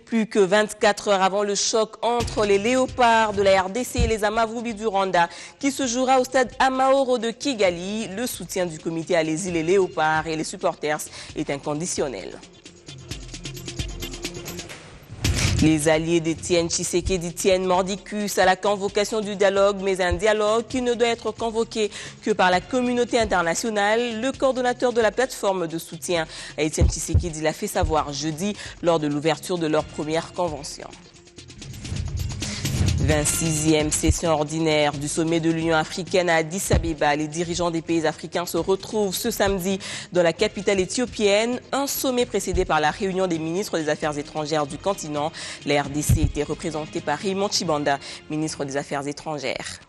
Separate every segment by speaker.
Speaker 1: Plus que 24 heures avant le choc entre les léopards de la RDC et les Amavubi du Rwanda, qui se jouera au stade Amahoro de Kigali, le soutien du comité à les îles et léopards et les supporters est inconditionnel. Les alliés d'Étienne Tshisekedi tiennent mordicus à la convocation du dialogue, mais un dialogue qui ne doit être convoqué que par la communauté internationale. Le coordonnateur de la plateforme de soutien à Étienne Tshisekedi l'a fait savoir jeudi lors de l'ouverture de leur première convention. 26e session ordinaire du sommet de l'Union africaine à Addis Abeba. Les dirigeants des pays africains se retrouvent ce samedi dans la capitale éthiopienne. Un sommet précédé par la réunion des ministres des Affaires étrangères du continent. La RDC était représentée par Raymond Tshibanda, ministre des Affaires étrangères.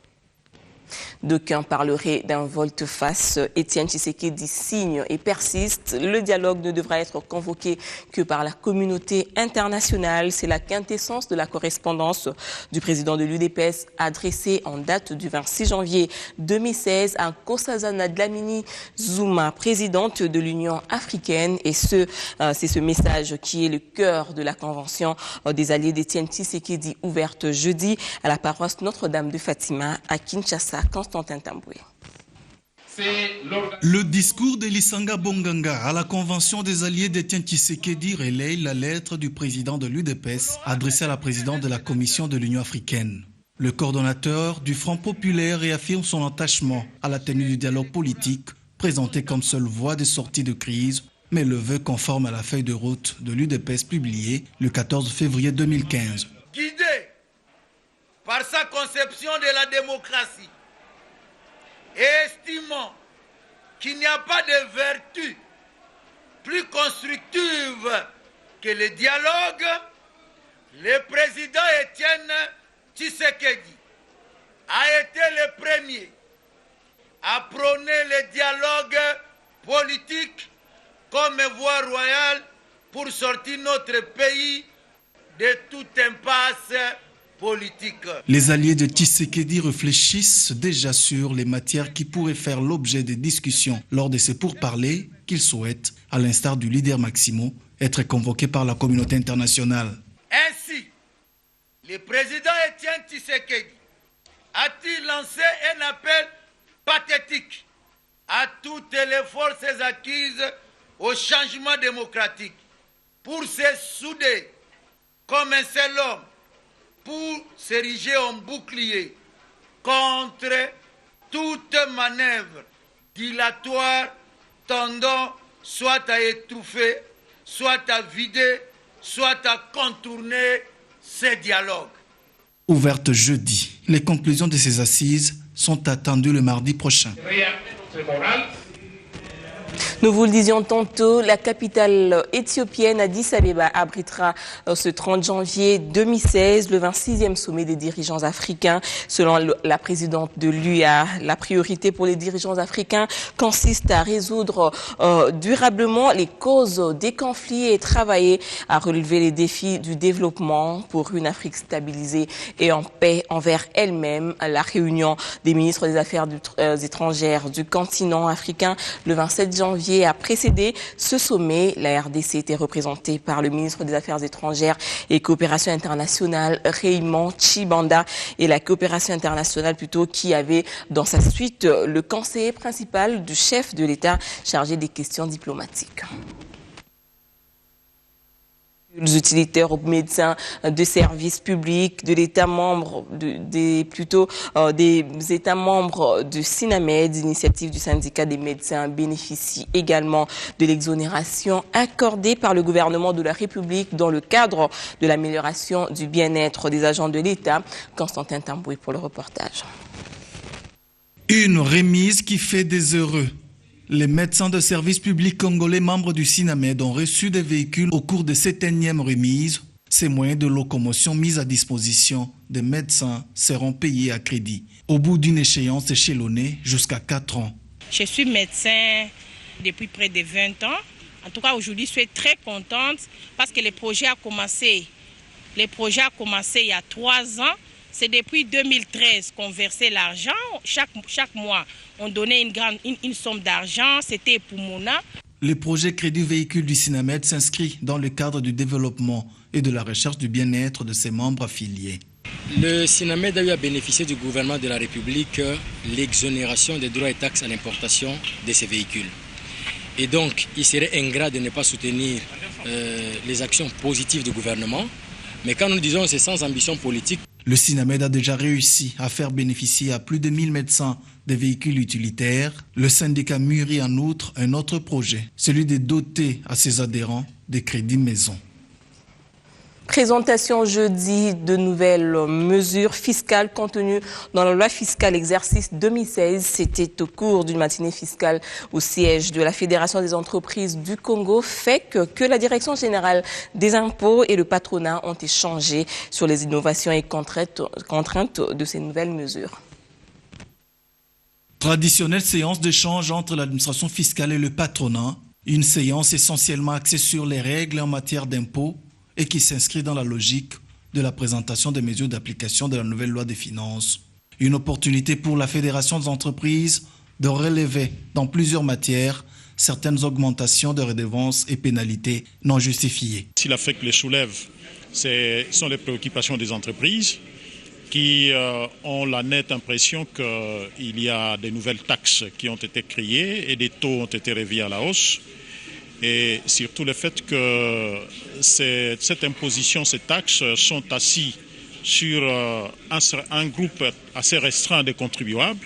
Speaker 1: D'aucuns parleraient d'un volte-face. Étienne Tshisekedi signe et persiste. Le dialogue ne devra être convoqué que par la communauté internationale. C'est la quintessence de la correspondance du président de l'UDPS adressée en date du 26 janvier 2016 à Nkosazana Dlamini Zuma, présidente de l'Union africaine. Et c'est ce message qui est le cœur de la convention des alliés d'Étienne Tshisekedi ouverte jeudi à la paroisse Notre-Dame de Fatima à Kinshasa. Constantin Tamboué.
Speaker 2: Le discours de Lisanga Bonganga à la convention des alliés d'Étienne Tshisekedi relaye la lettre du président de l'UDPS adressée à la présidente de la Commission de l'Union africaine. Le coordonnateur du Front populaire réaffirme son attachement à la tenue du dialogue politique présenté comme seule voie de sortie de crise, mais le veut conforme à la feuille de route de l'UDPS publiée le 14 février 2015.
Speaker 3: Guidé par sa conception de la démocratie, et estimant qu'il n'y a pas de vertu plus constructive que le dialogue, le président Étienne Tshisekedi a été le premier à prôner le dialogue politique comme voie royale pour sortir notre pays de toute impasse politique.
Speaker 2: Les alliés de Tshisekedi réfléchissent déjà sur les matières qui pourraient faire l'objet des discussions lors de ces pourparlers qu'ils souhaitent, à l'instar du leader Maximo, être convoqués par la communauté internationale.
Speaker 3: Ainsi, le président Étienne Tshisekedi a-t-il lancé un appel pathétique à toutes les forces acquises au changement démocratique pour se souder comme un seul homme, pour s'ériger en bouclier contre toute manœuvre dilatoire tendant soit à étouffer, soit à vider, soit à contourner ces dialogues.
Speaker 2: Ouverte jeudi, les conclusions de ces assises sont attendues le mardi prochain.
Speaker 1: Nous vous le disions tantôt, la capitale éthiopienne Addis Abeba abritera ce 30 janvier 2016 le 26e sommet des dirigeants africains. Selon la présidente de l'UA, la priorité pour les dirigeants africains consiste à résoudre durablement les causes des conflits et travailler à relever les défis du développement pour une Afrique stabilisée et en paix envers elle-même. La réunion des ministres des Affaires étrangères du continent africain le 27 janvier a précédé ce sommet. La RDC était représentée par le ministre des Affaires étrangères et coopération internationale Raymond Tshibanda et la coopération internationale plutôt qui avait dans sa suite le conseiller principal du chef de l'État chargé des questions diplomatiques. Les utilitaires aux médecins de services publics de l'État membre des États membres de Sinamed, initiative du syndicat des médecins, bénéficient également de l'exonération accordée par le gouvernement de la République dans le cadre de l'amélioration du bien-être des agents de l'État. Constantin Tamboué pour le reportage.
Speaker 2: Une remise qui fait des heureux. Les médecins de service public congolais membres du Sinamed ont reçu des véhicules au cours de cette énième remise. Ces moyens de locomotion mis à disposition des médecins seront payés à crédit, au bout d'une échéance échelonnée jusqu'à 4 ans.
Speaker 4: Je suis médecin depuis près de 20 ans. En tout cas, aujourd'hui, je suis très contente parce que le projet a commencé il y a 3 ans. C'est depuis 2013 qu'on versait l'argent. Chaque mois, on donnait une somme d'argent. C'était pour Mouna.
Speaker 2: Le projet Crédit Véhicule du Sinamed s'inscrit dans le cadre du développement et de la recherche du bien-être de ses membres affiliés.
Speaker 5: Le SINAMED a eu à bénéficier du gouvernement de la République l'exonération des droits et taxes à l'importation de ces véhicules. Et donc, il serait ingrat de ne pas soutenir les actions positives du gouvernement. Mais quand nous disons que c'est sans ambition politique...
Speaker 2: Le SINAMED a déjà réussi à faire bénéficier à plus de 1000 médecins des véhicules utilitaires. Le syndicat mûrit en outre un autre projet, celui de doter à ses adhérents des crédits maison.
Speaker 1: Présentation jeudi de nouvelles mesures fiscales contenues dans la loi fiscale exercice 2016. C'était au cours d'une matinée fiscale au siège de la Fédération des entreprises du Congo, fait que la Direction générale des impôts et le patronat ont échangé sur les innovations et contraintes de ces nouvelles mesures.
Speaker 2: Traditionnelle séance d'échange entre l'administration fiscale et le patronat, une séance essentiellement axée sur les règles en matière d'impôts et qui s'inscrit dans la logique de la présentation des mesures d'application de la nouvelle loi des finances. Une opportunité pour la Fédération des entreprises de relever dans plusieurs matières certaines augmentations de redevances et pénalités non justifiées.
Speaker 6: Si l'Afrique les soulève, ce sont les préoccupations des entreprises qui ont la nette impression qu'il y a des nouvelles taxes qui ont été créées et des taux ont été revus à la hausse. Et surtout le fait que cette imposition, ces taxes sont assises sur un groupe assez restreint de contribuables.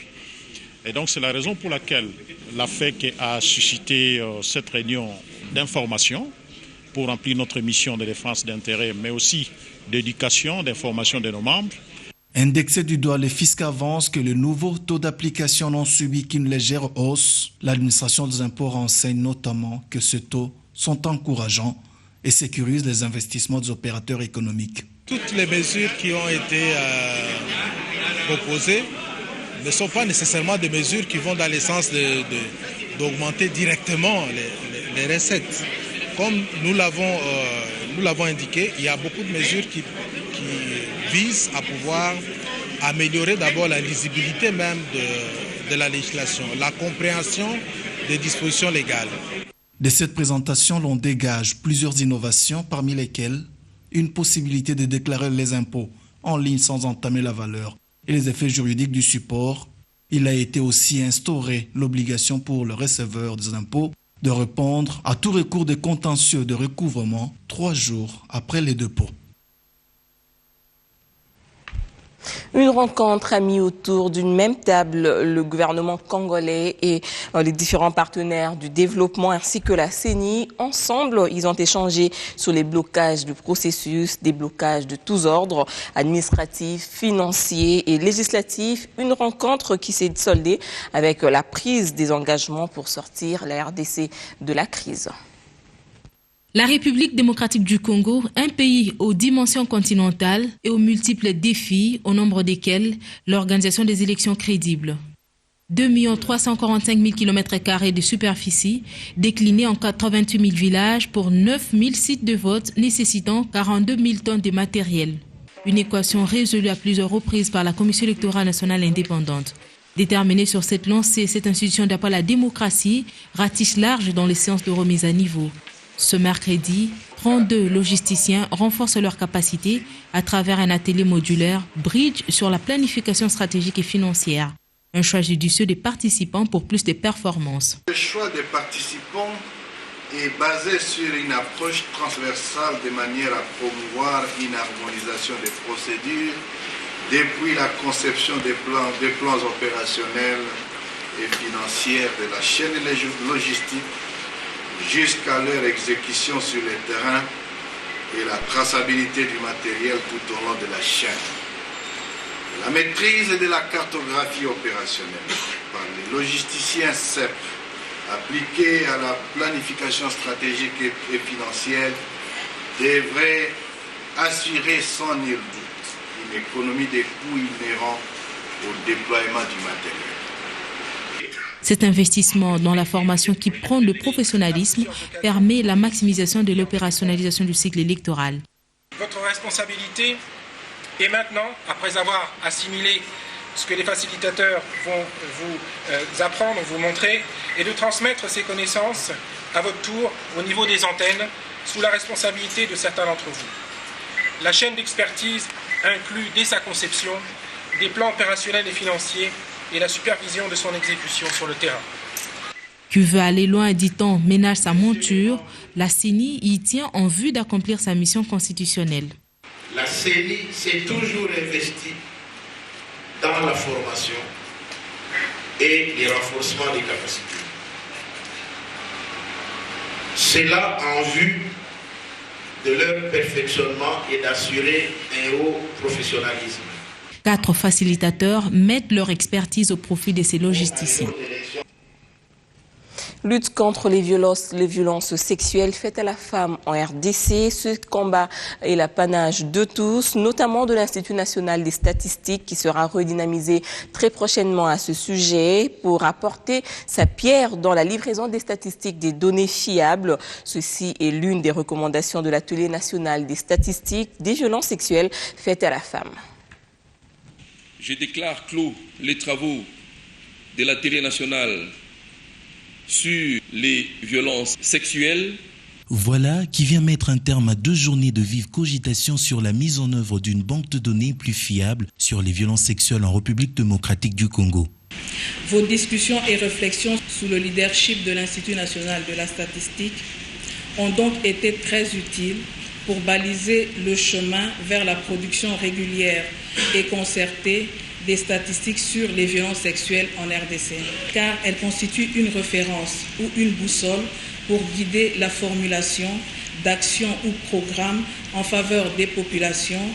Speaker 6: Et donc c'est la raison pour laquelle l'AFEC a suscité cette réunion d'information pour remplir notre mission de défense d'intérêt, mais aussi d'éducation, d'information de nos membres.
Speaker 2: Indexé du doigt, les fiscs avancent que le nouveau taux d'application n'ont subi qu'une légère hausse. L'administration des impôts renseigne notamment que ces taux sont encourageants et sécurisent les investissements des opérateurs économiques.
Speaker 7: Toutes les mesures qui ont été proposées ne sont pas nécessairement des mesures qui vont dans le sens d'augmenter directement les recettes. Comme nous l'avons indiqué, il y a beaucoup de mesures qui visent à pouvoir améliorer d'abord la lisibilité même de la législation, la compréhension des dispositions légales.
Speaker 2: De cette présentation, l'on dégage plusieurs innovations, parmi lesquelles une possibilité de déclarer les impôts en ligne sans entamer la valeur et les effets juridiques du support. Il a été aussi instauré l'obligation pour le receveur des impôts de répondre à tout recours de contentieux de recouvrement 3 jours après les dépôts.
Speaker 1: Une rencontre a mis autour d'une même table le gouvernement congolais et les différents partenaires du développement ainsi que la CENI. Ensemble, ils ont échangé sur les blocages du processus, des blocages de tous ordres, administratifs, financiers et législatifs. Une rencontre qui s'est soldée avec la prise des engagements pour sortir la RDC de la crise.
Speaker 8: La République démocratique du Congo, un pays aux dimensions continentales et aux multiples défis, au nombre desquels l'organisation des élections crédibles. 2 345 000 km² de superficie, déclinés en 88 000 villages pour 9 000 sites de vote nécessitant 42 000 tonnes de matériel. Une équation résolue à plusieurs reprises par la Commission électorale nationale indépendante. Déterminée sur cette lancée, cette institution d'appel à la démocratie ratisse large dans les séances de remise à niveau. Ce mercredi, 32 logisticiens renforcent leurs capacités à travers un atelier modulaire Bridge sur la planification stratégique et financière. Un choix judicieux des participants pour plus de performances.
Speaker 9: Le choix des participants est basé sur une approche transversale de manière à promouvoir une harmonisation des procédures depuis la conception des plans opérationnels et financiers de la chaîne logistique jusqu'à leur exécution sur le terrain et la traçabilité du matériel tout au long de la chaîne. La maîtrise de la cartographie opérationnelle par les logisticiens CEP appliquée à la planification stratégique et financière devrait assurer sans nul doute une économie des coûts inhérents au déploiement du matériel.
Speaker 8: Cet investissement dans la formation qui prône le professionnalisme permet la maximisation de l'opérationnalisation du cycle électoral.
Speaker 10: Votre responsabilité est maintenant, après avoir assimilé ce que les facilitateurs vont vous apprendre, vous montrer, et de transmettre ces connaissances à votre tour au niveau des antennes, sous la responsabilité de certains d'entre vous. La chaîne d'expertise inclut dès sa conception des plans opérationnels et financiers et la supervision de son exécution sur le terrain.
Speaker 8: Qui veut aller loin, dit-on, ménage sa monture, la CENI y tient en vue d'accomplir sa mission constitutionnelle.
Speaker 9: La CENI s'est toujours investie dans la formation et le renforcement des capacités. Cela en vue de leur perfectionnement et d'assurer un haut professionnalisme.
Speaker 8: 4 facilitateurs mettent leur expertise au profit de ces logisticiens.
Speaker 1: Lutte contre les violences sexuelles faites à la femme en RDC. Ce combat est l'apanage de tous, notamment de l'Institut national des statistiques qui sera redynamisé très prochainement à ce sujet pour apporter sa pierre dans la livraison des statistiques des données fiables. Ceci est l'une des recommandations de l'Atelier national des statistiques des violences sexuelles faites à la femme.
Speaker 11: Je déclare clos les travaux de l'Atelier national sur les violences sexuelles.
Speaker 2: Voilà qui vient mettre un terme à 2 journées de vive cogitation sur la mise en œuvre d'une banque de données plus fiable sur les violences sexuelles en République démocratique du Congo.
Speaker 12: Vos discussions et réflexions sous le leadership de l'Institut national de la statistique ont donc été très utiles pour baliser le chemin vers la production régulière et concertée des statistiques sur les violences sexuelles en RDC, car elles constituent une référence ou une boussole pour guider la formulation d'actions ou programmes en faveur des populations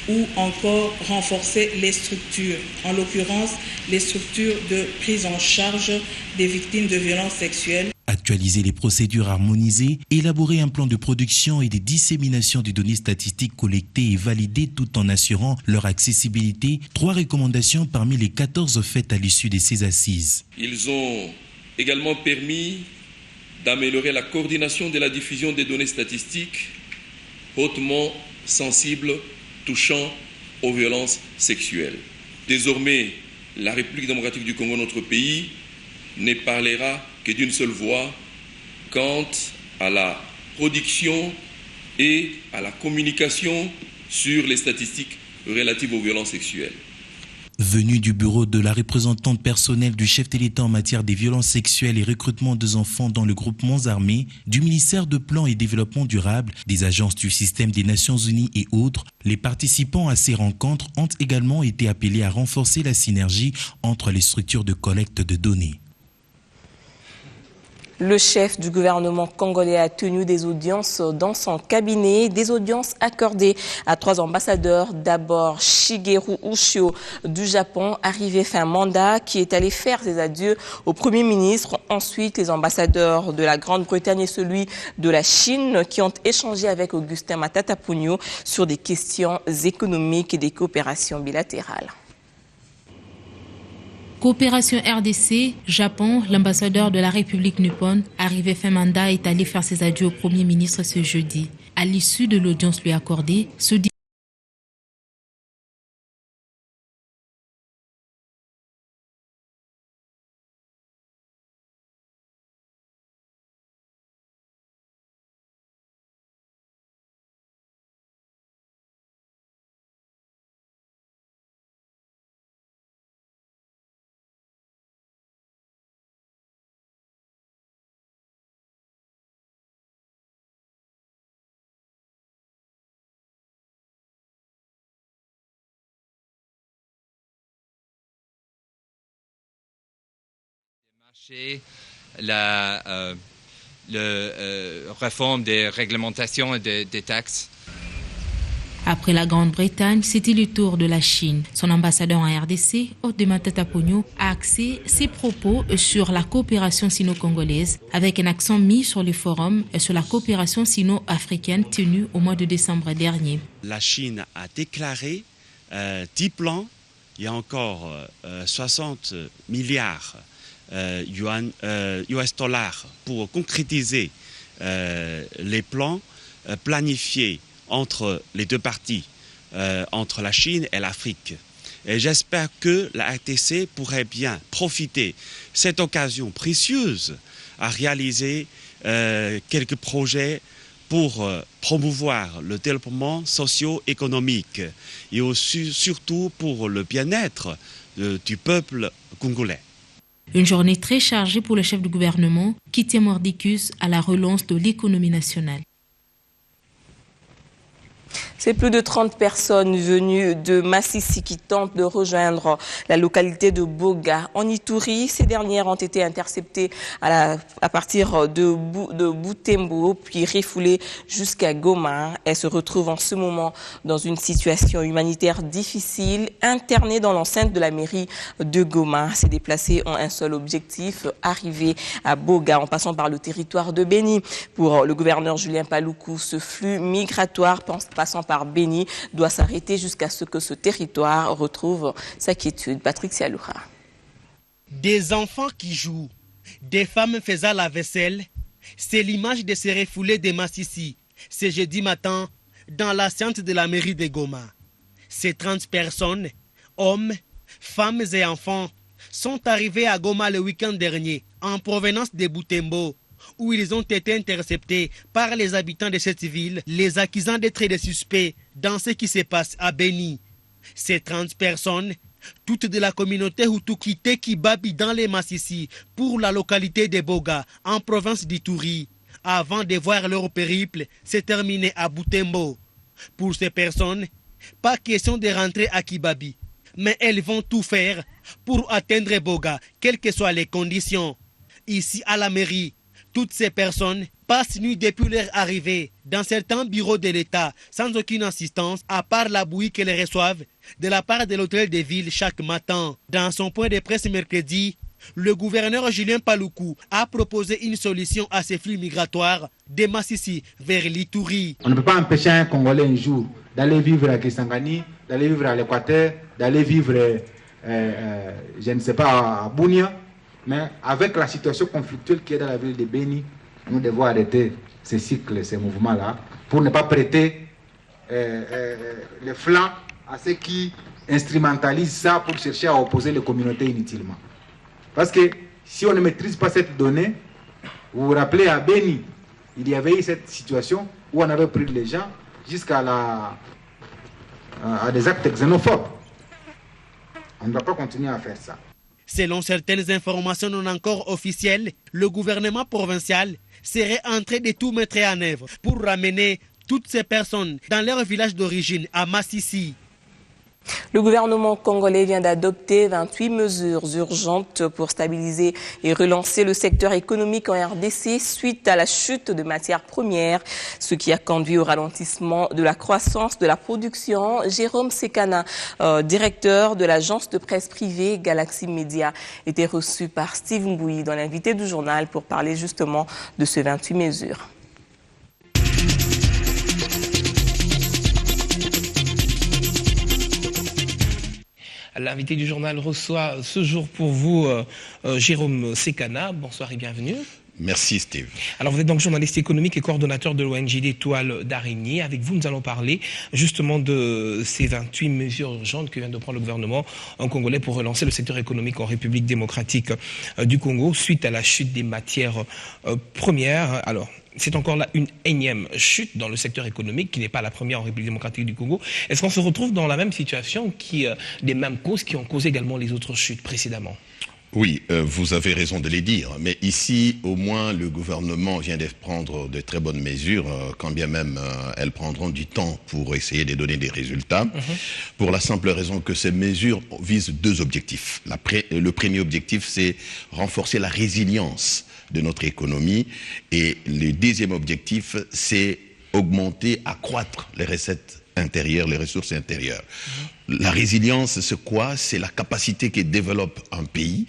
Speaker 12: ou encore renforcer les structures, en l'occurrence les structures de prise en charge des victimes de violences sexuelles.
Speaker 2: Actualiser les procédures harmonisées, élaborer un plan de production et de dissémination des données statistiques collectées et validées tout en assurant leur accessibilité. 3 recommandations parmi les 14 faites à l'issue de ces assises.
Speaker 11: Ils ont également permis d'améliorer la coordination de la diffusion des données statistiques hautement sensibles touchant aux violences sexuelles. Désormais, la République démocratique du Congo, notre pays, ne parlera que d'une seule voix quant à la production et à la communication sur les statistiques relatives aux violences sexuelles.
Speaker 2: Venu du bureau de la représentante personnelle du chef de l'État en matière des violences sexuelles et recrutement des enfants dans le groupement armé, du ministère de Plan et Développement durable, des agences du système des Nations Unies et autres, les participants à ces rencontres ont également été appelés à renforcer la synergie entre les structures de collecte de données.
Speaker 1: Le chef du gouvernement congolais a tenu des audiences dans son cabinet, des audiences accordées à 3 ambassadeurs. D'abord, Shigeru Ushio du Japon, arrivé fin mandat, qui est allé faire ses adieux au Premier ministre. Ensuite, les ambassadeurs de la Grande-Bretagne et celui de la Chine qui ont échangé avec Augustin Matata Ponyo sur des questions économiques et des coopérations bilatérales.
Speaker 8: Coopération RDC, Japon, l'ambassadeur de la République nippone, arrivé fin mandat, est allé faire ses adieux au Premier ministre ce jeudi. À l'issue de l'audience lui accordée, ce
Speaker 13: la réforme des réglementations et des taxes.
Speaker 8: Après la Grande-Bretagne, c'était le tour de la Chine. Son ambassadeur en RDC, Augustin Matata Ponyo, a axé ses propos sur la coopération sino-congolaise, avec un accent mis sur les forums et sur la coopération sino-africaine tenue au mois de décembre dernier.
Speaker 14: La Chine a déclaré 10 plans, il y a encore 60 milliards US dollars pour concrétiser les plans planifiés entre les 2 parties, entre la Chine et l'Afrique. Et j'espère que la RDC pourrait bien profiter de cette occasion précieuse à réaliser quelques projets pour promouvoir le développement socio-économique et aussi, surtout pour le bien-être du peuple congolais.
Speaker 8: Une journée très chargée pour le chef du gouvernement qui tient mordicus à la relance de l'économie nationale.
Speaker 1: C'est plus de 30 personnes venues de Massissi qui tentent de rejoindre la localité de Boga en Ituri. Ces dernières ont été interceptées à partir de Butembo, puis refoulées jusqu'à Goma. Elles se retrouvent en ce moment dans une situation humanitaire difficile, internées dans l'enceinte de la mairie de Goma. Ces déplacés ont un seul objectif, arriver à Boga en passant par le territoire de Beni. Pour le gouverneur Julien Paluku, ce flux migratoire passant par Beni doit s'arrêter jusqu'à ce que ce territoire retrouve sa quiétude. Patrick Aloura.
Speaker 15: Des enfants qui jouent, des femmes faisant la vaisselle, c'est l'image de ces refoulés de Massissi. C'est jeudi matin dans l'enceinte de la mairie de Goma. Ces 30 personnes, hommes, femmes et enfants, sont arrivés à Goma le week-end dernier en provenance de Butembo, où ils ont été interceptés par les habitants de cette ville, les accusant d'être des suspects dans ce qui se passe à Beni. Ces 30 personnes, toutes de la communauté Hutu quittaient Kibabi dans les Massissi pour la localité de Boga, en province d'Ituri, avant de voir leur périple se terminer à Butembo. Pour ces personnes, pas question de rentrer à Kibabi, mais elles vont tout faire pour atteindre Boga, quelles que soient les conditions. Ici à la mairie, toutes ces personnes passent nuit depuis leur arrivée dans certains bureaux de l'État sans aucune assistance, à part la bouillie qu'elles reçoivent de la part de l'hôtel de ville chaque matin. Dans son point de presse mercredi, le gouverneur Julien Paluku a proposé une solution à ces flux migratoires de Massissi vers l'Ituri.
Speaker 16: On ne peut pas empêcher un Congolais un jour d'aller vivre à Kisangani, d'aller vivre à l'Équateur, d'aller vivre, je ne sais pas, à Bunia. Mais avec la situation conflictuelle qui est dans la ville de Beni, nous devons arrêter ces cycles, ces mouvements-là, pour ne pas prêter le flanc à ceux qui instrumentalisent ça pour chercher à opposer les communautés inutilement. Parce que si on ne maîtrise pas cette donnée, vous vous rappelez à Beni, il y avait eu cette situation où on avait pris les gens jusqu'à à des actes xénophobes. On ne doit pas continuer à faire ça.
Speaker 15: Selon certaines informations non encore officielles, le gouvernement provincial serait en train de tout mettre en œuvre pour ramener toutes ces personnes dans leur village d'origine à Massissi.
Speaker 1: Le gouvernement congolais vient d'adopter 28 mesures urgentes pour stabiliser et relancer le secteur économique en RDC suite à la chute de matières premières, ce qui a conduit au ralentissement de la croissance de la production. Jérôme Sekana, directeur de l'agence de presse privée Galaxy Media, était reçu par Steve Mbouyi dans l'invité du journal pour parler justement de ces 28 mesures.
Speaker 17: L'invité du journal reçoit ce jour pour vous Jérôme Sekana. Bonsoir et bienvenue.
Speaker 18: Merci Steve.
Speaker 17: Alors vous êtes donc journaliste économique et coordonnateur de l'ONG Toiles d'Araignée. Avec vous, nous allons parler justement de ces 28 mesures urgentes que vient de prendre le gouvernement congolais pour relancer le secteur économique en République démocratique du Congo suite à la chute des matières premières. Alors, c'est encore là une énième chute dans le secteur économique qui n'est pas la première en République démocratique du Congo. est-ce qu'on se retrouve dans la même situation, des mêmes causes qui ont causé également les autres chutes précédemment?
Speaker 18: Oui, vous avez raison de les dire, mais ici, au moins, le gouvernement vient de prendre de très bonnes mesures, quand bien même elles prendront du temps pour essayer de donner des résultats, pour la simple raison que ces mesures visent deux objectifs. Le premier objectif, c'est renforcer la résilience de notre économie, et le deuxième objectif, c'est augmenter, accroître les recettes intérieures, les ressources intérieures. La résilience, c'est quoi? C'est la capacité que développe un pays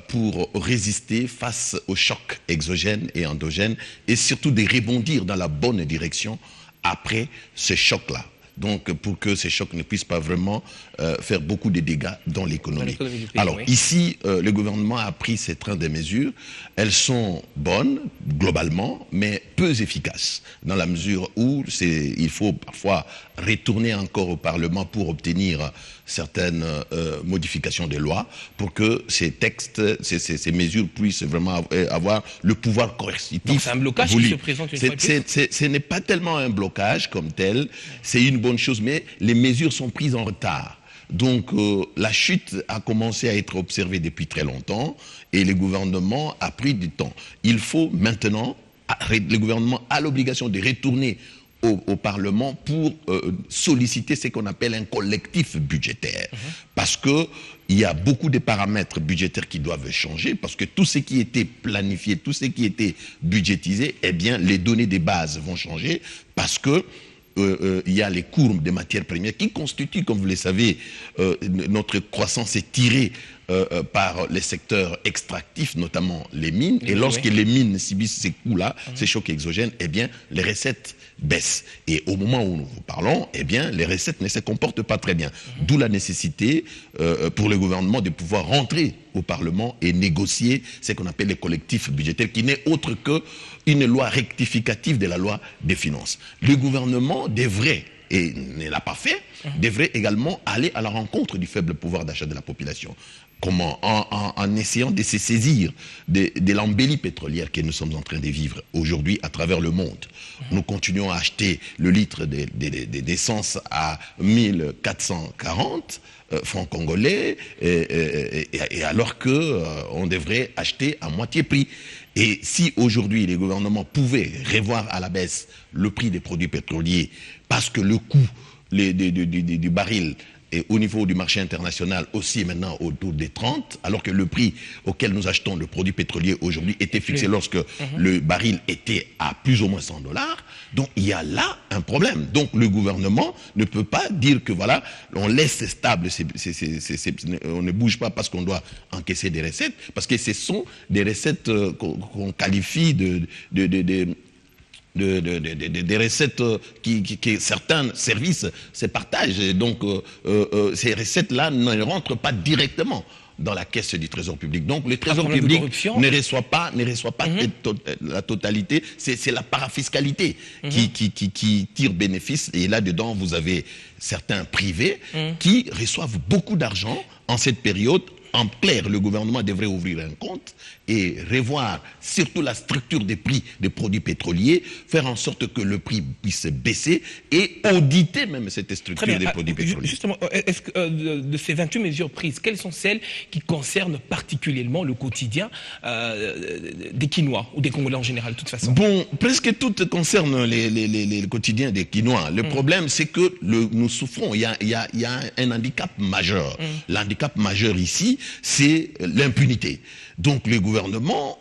Speaker 18: pour résister face aux chocs exogènes et endogènes, et surtout de rebondir dans la bonne direction après ce choc-là. donc pour que ces chocs ne puissent pas vraiment faire beaucoup de dégâts dans l'économie. Alors
Speaker 17: oui.
Speaker 18: ici, le gouvernement a pris ces trains de mesures. Elles sont bonnes, globalement, mais peu efficaces, dans la mesure où il faut parfois retourner encore au Parlement pour obtenir certaines modifications des lois, pour que ces textes, ces mesures puissent vraiment avoir le pouvoir coercitif.
Speaker 17: Donc c'est un blocage qui se présente une fois de plus.
Speaker 18: Ce n'est pas tellement un blocage comme tel, c'est une bonne chose, mais les mesures sont prises en retard. Donc la chute a commencé à être observée depuis très longtemps et le gouvernement a pris du temps. Il faut maintenant, le gouvernement a l'obligation de retourner au Parlement pour solliciter ce qu'on appelle un collectif budgétaire. Parce qu'il y a beaucoup de paramètres budgétaires qui doivent changer, parce que tout ce qui était planifié, tout ce qui était budgétisé, eh bien, les données de base vont changer, parce que il y a les courbes des matières premières qui constituent, comme vous le savez, notre croissance est tirée par les secteurs extractifs, notamment les mines. Et lorsque les mines subissent ces coûts-là, ces chocs exogènes, eh bien, les recettes baissent. Et au moment où nous vous parlons, eh bien, les recettes ne se comportent pas très bien. D'où la nécessité pour le gouvernement de pouvoir rentrer au Parlement et négocier ce qu'on appelle les collectifs budgétaires, qui n'est autre qu'une loi rectificative de la loi des finances. Le gouvernement devrait, et ne l'a pas fait, devrait également aller à la rencontre du faible pouvoir d'achat de la population. Comment? En essayant de se saisir de l'embellie pétrolière que nous sommes en train de vivre aujourd'hui à travers le monde. Nous continuons à acheter le litre d'essence à 1440 francs congolais, et alors qu'on devrait acheter à moitié prix. Et si aujourd'hui les gouvernements pouvaient revoir à la baisse le prix des produits pétroliers, parce que le coût du baril et au niveau du marché international aussi maintenant autour des 30, alors que le prix auquel nous achetons le produit pétrolier aujourd'hui était fixé lorsque le baril était à plus ou moins $100. Donc il y a là un problème. Donc le gouvernement ne peut pas dire que voilà, on laisse stable, on ne bouge pas parce qu'on doit encaisser des recettes, parce que ce sont des recettes qu'on qualifie des recettes que certains services se partagent. Et donc, ces recettes-là ne rentrent pas directement dans la caisse du Trésor public. Donc, le Trésor public ne reçoit pas la totalité. C'est la parafiscalité qui tire bénéfice. Et là-dedans, vous avez certains privés qui reçoivent beaucoup d'argent en cette période. En clair, le gouvernement devrait ouvrir un compte et revoir surtout la structure des prix des produits pétroliers, faire en sorte que le prix puisse baisser et auditer même cette structure des produits pétroliers.
Speaker 17: Justement, est-ce que de ces 28 mesures prises, quelles sont celles qui concernent particulièrement le quotidien des Quinois ou des Congolais en général, de toute façon?
Speaker 18: Bon, presque toutes concernent le quotidien des Quinois. Le problème, c'est que nous souffrons. Il y a un handicap majeur. L'handicap majeur ici, c'est l'impunité. Donc le gouvernement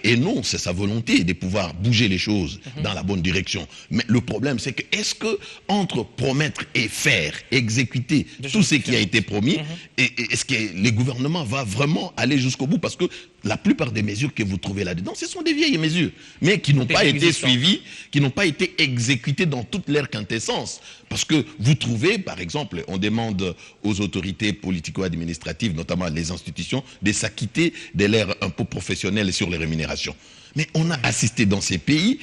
Speaker 18: énonce sa volonté de pouvoir bouger les choses dans la bonne direction. Mais le problème, c'est que est-ce que entre promettre et faire, exécuter tout ce qui a été promis, est-ce que le gouvernement va vraiment aller jusqu'au bout? Parce que la plupart des mesures que vous trouvez là-dedans, ce sont des vieilles mesures, mais qui n'ont pas été suivies, qui n'ont pas été exécutées dans toute leur quintessence. Parce que vous trouvez, par exemple, on demande aux autorités politico-administratives, notamment les institutions, de s'acquitter de leurs impôts professionnels sur les rémunérations. Mais on a assisté dans ces pays,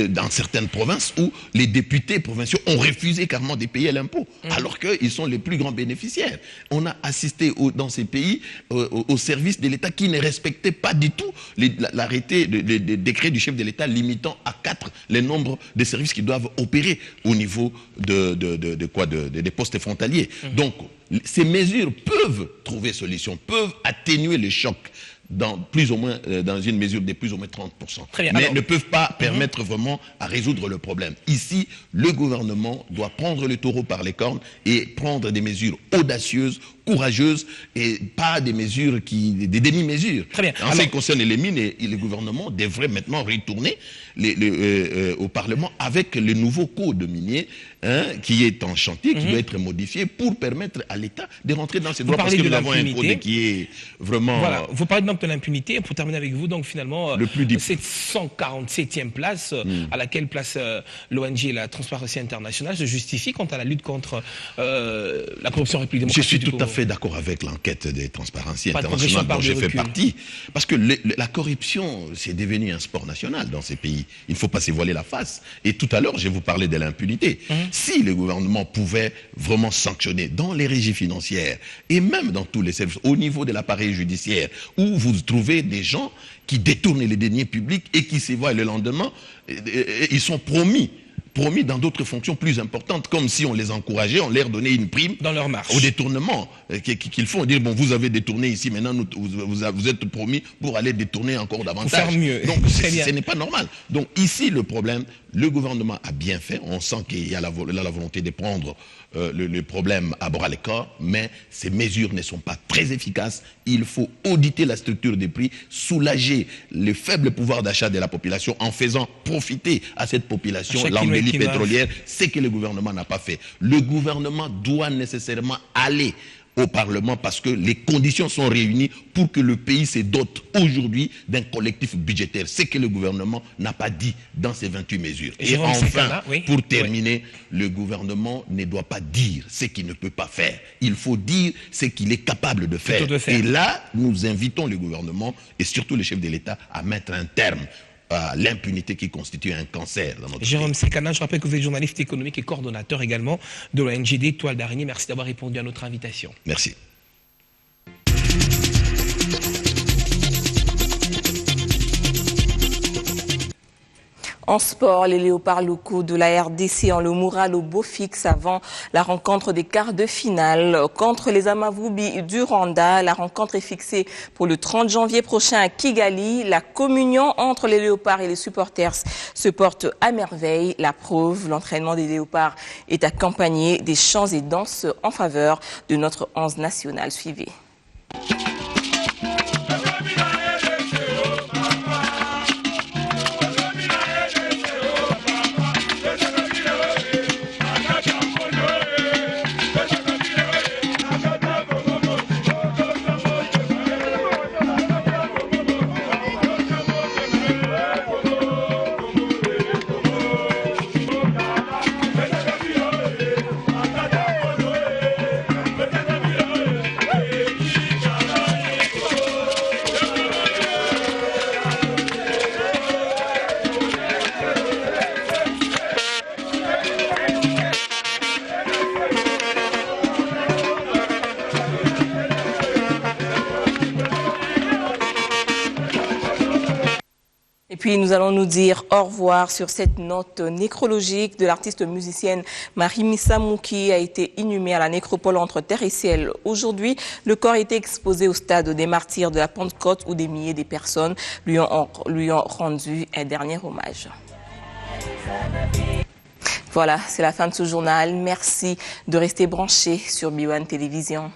Speaker 18: dans certaines provinces, où les députés provinciaux ont refusé carrément de payer l'impôt, alors qu'ils sont les plus grands bénéficiaires. On a assisté dans ces pays au service de l'État qui ne respectait pas du tout l'arrêté, le décret du chef de l'État limitant à 4 le nombre de services qui doivent opérer au niveau des postes frontaliers. Donc, ces mesures peuvent trouver solution, peuvent atténuer le choc dans plus ou moins dans une mesure de plus ou moins 30%. Mais ne peuvent pas permettre vraiment à résoudre le problème. Ici, le gouvernement doit prendre le taureau par les cornes et prendre des mesures audacieuses, courageuses et pas des mesures des demi-mesures. En ce qui concerne les mines, le gouvernement devrait maintenant retourner au Parlement avec le nouveau code minier qui est en chantier, qui doit être modifié pour permettre à l'État de rentrer dans ses droits, parce que nous avons un code qui est vraiment...
Speaker 17: Voilà, vous parlez d'impunité. de l'impunité. Pour terminer avec vous, donc finalement, cette 147e place à laquelle place l'ONG et la Transparency International se justifie quant à la lutte contre la corruption en République démocratique.
Speaker 18: Je suis tout à fait d'accord avec l'enquête des Transparency International dont j'ai fait partie. Parce que la corruption, c'est devenu un sport national dans ces pays. Il ne faut pas se voiler la face. Et tout à l'heure, je vous parlais de l'impunité. Si le gouvernement pouvait vraiment sanctionner dans les régies financières et même dans tous les services, au niveau de l'appareil judiciaire, où vous trouvez des gens qui détournent les deniers publics et qui se voient le lendemain, ils sont promis dans d'autres fonctions plus importantes, comme si on les encourageait, on leur donnait une prime
Speaker 17: dans leur marche
Speaker 18: au détournement qu'ils font, dire bon, vous avez détourné ici, maintenant vous êtes promis pour aller détourner encore davantage.
Speaker 17: Pour faire mieux.
Speaker 18: Donc ce n'est pas normal. Donc ici le problème, le gouvernement a bien fait, on sent qu'il y a la volonté de prendre le problème à bras le corps, mais ces mesures ne sont pas très efficaces. Il faut auditer la structure des prix, soulager le faible pouvoir d'achat de la population en faisant profiter à cette population l'embellie pétrolière, ce que le gouvernement n'a pas fait. Le gouvernement doit nécessairement aller au Parlement parce que les conditions sont réunies pour que le pays se dote aujourd'hui d'un collectif budgétaire. Ce que le gouvernement n'a pas dit dans ces 28 mesures. Et enfin, pour terminer, le gouvernement ne doit pas dire ce qu'il ne peut pas faire. Il faut dire ce qu'il est capable de faire. Et là, nous invitons le gouvernement et surtout le chef de l'État à mettre un terme à l'impunité qui constitue un cancer dans notre
Speaker 17: Jérôme
Speaker 18: pays.
Speaker 17: Sekana, je rappelle que vous êtes journaliste économique et coordonnateur également de l'ONG Toile d'Araignée. Merci d'avoir répondu à notre invitation.
Speaker 18: Merci.
Speaker 1: En sport, les léopards locaux de la RDC ont le moral au beau fixe avant la rencontre des quarts de finale contre les Amavubi du Rwanda. La rencontre est fixée pour le 30 janvier prochain à Kigali. La communion entre les léopards et les supporters se porte à merveille. La preuve, l'entraînement des léopards est accompagné des chants et danses en faveur de notre 11 national. Suivez. Puis nous allons nous dire au revoir sur cette note nécrologique de l'artiste musicienne Marie-Missa Mouki a été inhumée à la nécropole entre terre et ciel. Aujourd'hui, le corps a été exposé au stade des martyrs de la Pentecôte où des milliers de personnes lui ont rendu un dernier hommage. Voilà, c'est la fin de ce journal. Merci de rester branchés sur B1 Télévision.